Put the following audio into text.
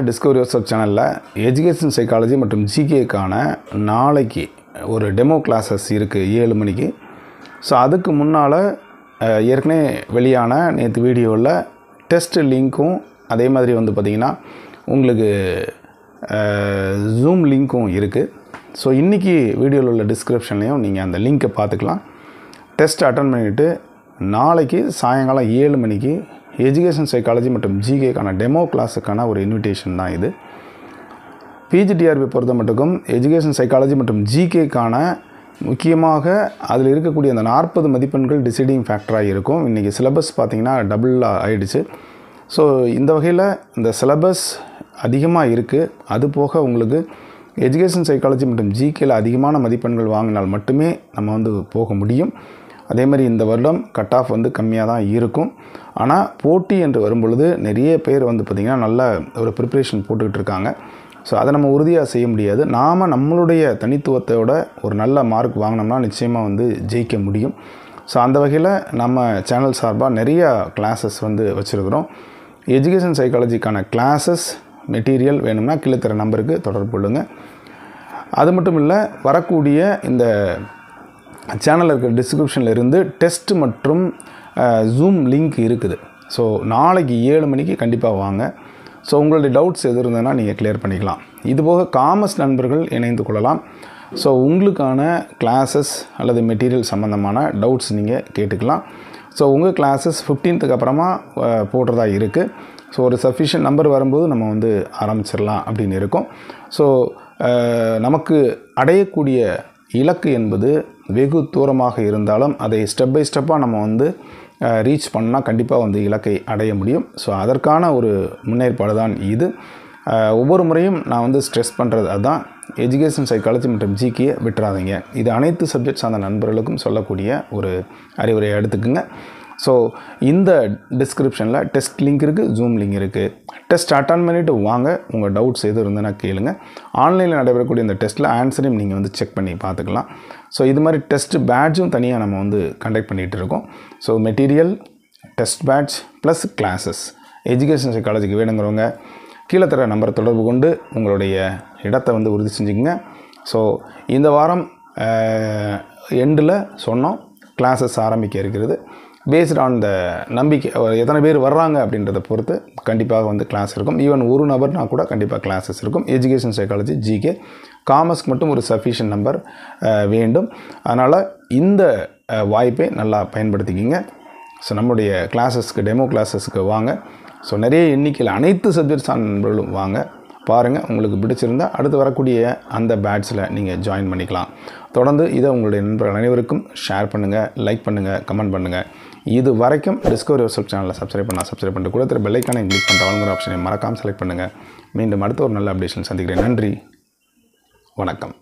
Discovery your self சேனலில் education psychology மற்றும் ஜிகேக்கான நாளைக்கு ஒரு டெமோ கிளாஸஸ் இருக்குது 7 மணிக்கு. ஸோ அதுக்கு முன்னால் ஏற்கனவே வெளியான நேற்று வீடியோவில் டெஸ்ட் லிங்க்கும் அதே மாதிரி வந்து பார்த்திங்கன்னா உங்களுக்கு ஜூம் லிங்க்கும் இருக்குது. ஸோ இன்றைக்கி வீடியோவில் உள்ள டிஸ்கிரிப்ஷன்லேயும் நீங்கள் அந்த லிங்க்கை பார்த்துக்கலாம். டெஸ்ட் அட்டன் பண்ணிவிட்டு நாளைக்கு சாயங்காலம் 7 மணிக்கு எஜுகேஷன் சைக்காலஜி மற்றும் ஜிகேக்கான டெமோ கிளாஸுக்கான ஒரு இன்விடேஷன் தான் இது. பிஜிடிஆர்பி பொறுத்த மட்டுக்கும் எஜுகேஷன் சைக்காலஜி மற்றும் ஜிகேக்கான முக்கியமாக அதில் இருக்கக்கூடிய அந்த 40 மதிப்பெண்கள் டிசைடிங் ஃபேக்டராக இருக்கும். இன்றைக்கி சிலபஸ் பார்த்திங்கன்னா டபுளாக ஆகிடுச்சு. ஸோ இந்த வகையில் இந்த சிலபஸ் அதிகமாக இருக்குது. அது போக உங்களுக்கு எஜுகேஷன் சைக்காலஜி மற்றும் ஜிகேயில் அதிகமான மதிப்பெண்கள் வாங்கினால் மட்டுமே நம்ம வந்து போக முடியும். அதே மாதிரி இந்த வருடம் கட் ஆஃப் வந்து கம்மியாக தான் இருக்கும். ஆனால் போட்டி என்று வரும்பொழுது நிறைய பேர் வந்து பார்த்திங்கன்னா நல்ல ஒரு ப்ரிப்ரேஷன் போட்டுக்கிட்டு இருக்காங்க. ஸோ அதை நம்ம உறுதியாக செய்ய முடியாது. நாம் நம்மளுடைய தனித்துவத்தோட ஒரு நல்ல மார்க் வாங்கினோம்னா நிச்சயமாக வந்து ஜெயிக்க முடியும். ஸோ அந்த வகையில் நம்ம சேனல் சார்பாக நிறைய கிளாஸஸ் வந்து வச்சுருக்கிறோம். எஜுகேஷன் சைக்காலஜிக்கான கிளாஸஸ் மெட்டீரியல் வேணும்னா கீழே தர நம்பருக்கு தொடர்பு கொள்ளுங்கள். அது மட்டும் இல்லை, வரக்கூடிய இந்த சேனலில் இருக்கிற டிஸ்கிரிப்ஷனில் இருந்து டெஸ்ட் மற்றும் ஜூம் லிங்க் இருக்குது. ஸோ நாளைக்கு 7 மணிக்கு கண்டிப்பாக வாங்க. ஸோ உங்களுடைய டவுட்ஸ் எது இருந்ததுன்னா நீங்கள் கிளியர் பண்ணிக்கலாம். இதுபோக காமர்ஸ் நண்பர்கள் இணைந்து கொள்ளலாம். ஸோ உங்களுக்கான கிளாஸஸ் அல்லது மெட்டீரியல் சம்மந்தமான டவுட்ஸ் நீங்கள் கேட்டுக்கலாம். ஸோ உங்கள் கிளாஸஸ் 15க்கு அப்புறமா போடுறதா இருக்குது. ஸோ ஒரு சஃபிஷியன்ட் நம்பர் வரும்போது நம்ம வந்து ஆரம்பிச்சிடலாம் அப்படின்னு இருக்கும். ஸோ நமக்கு அடையக்கூடிய இலக்கு என்பது வெகு தூரமாக இருந்தாலும் அதை ஸ்டெப் பை ஸ்டெப்பாக நம்ம வந்து ரீச் பண்ணால் கண்டிப்பாக வந்து இலக்கை அடைய முடியும். ஸோ அதற்கான ஒரு முன்னேற்பாடு தான் இது. ஒவ்வொரு முறையும் நான் வந்து ஸ்ட்ரெஸ் பண்ணுறது அதுதான், எஜுகேஷன் சைக்காலஜி மற்றும் ஜிகே விட்டுறாதீங்க. இது அனைத்து சப்ஜெக்ட்ஸ் அந்த நண்பர்களுக்கும் சொல்லக்கூடிய ஒரு அறிவுரையை எடுத்துக்குங்க. ஸோ இந்த டிஸ்கிரிப்ஷனில் டெஸ்ட் லிங்க் இருக்குது, ஜூம் லிங்க் இருக்குது. டெஸ்ட் அட்டன் பண்ணிவிட்டு வாங்க. உங்கள் டவுட்ஸ் எது இருந்ததுன்னா கேளுங்க. ஆன்லைனில் நடைபெறக்கூடிய இந்த டெஸ்ட்டில் ஆன்சரையும் நீங்கள் வந்து செக் பண்ணி பார்த்துக்கலாம். ஸோ இது மாதிரி டெஸ்ட் பேட்சும் தனியாக நம்ம வந்து கண்டக்ட் பண்ணிகிட்டு இருக்கோம். So material, test batch plus classes education சைக்காலஜிக்கு வேணுங்கிறவங்க கீழே தர நம்பரை தொடர்பு கொண்டு உங்களுடைய இடத்தை வந்து உறுதி செஞ்சுக்கங்க. ஸோ இந்த வாரம் எண்டில் சொன்னோம் கிளாஸஸ் ஆரம்பிக்க இருக்கிறது. பேஸ்ட் ஆன் த நம்பிக்கை எத்தனை பேர் வர்றாங்க அப்படின்றத பொறுத்து கண்டிப்பாக வந்து கிளாஸ் இருக்கும். ஈவன் ஒரு நபர்னா கூட கண்டிப்பாக கிளாஸஸ் இருக்கும். எஜுகேஷன் சைக்காலஜி ஜிகே காமர்ஸ்க்கு மட்டும் ஒரு சஃபிஷியன்ட் நம்பர் வேண்டும். அதனால் இந்த வாய்ப்பை நல்லா பயன்படுத்திக்கிங்க. ஸோ நம்முடைய கிளாஸஸ்க்கு டெமோ கிளாஸஸ்க்கு வாங்க. ஸோ நிறைய எண்ணிக்கையில் அனைத்து சப்ஜெக்ட்ஸ் நண்பர்களும் வாங்க, பாருங்கள். உங்களுக்கு பிடிச்சிருந்தால் அடுத்து வரக்கூடிய அந்த பேட்சில் நீங்கள் ஜாயின் பண்ணிக்கலாம். தொடர்ந்து இதை உங்களுடைய நண்பர்கள் அனைவருக்கும் ஷேர் பண்ணுங்கள், லைக் பண்ணுங்கள், கமெண்ட் பண்ணுங்கள். இது வரைக்கும் டிஸ்கவரி யுவர் செல்ஃப் சேனலில் சப்ஸ்கிரைப் பண்ணிட்டு கூட பெல் ஐக்கானை கிளிக் பண்ணுற ஆளுங்கிற ஆப்ஷனை மறக்காமல் செலக்ட் பண்ணுங்கள். மீண்டும் அடுத்த ஒரு நல்ல அப்டேஷன் சந்திக்கிறேன். நன்றி, வணக்கம்.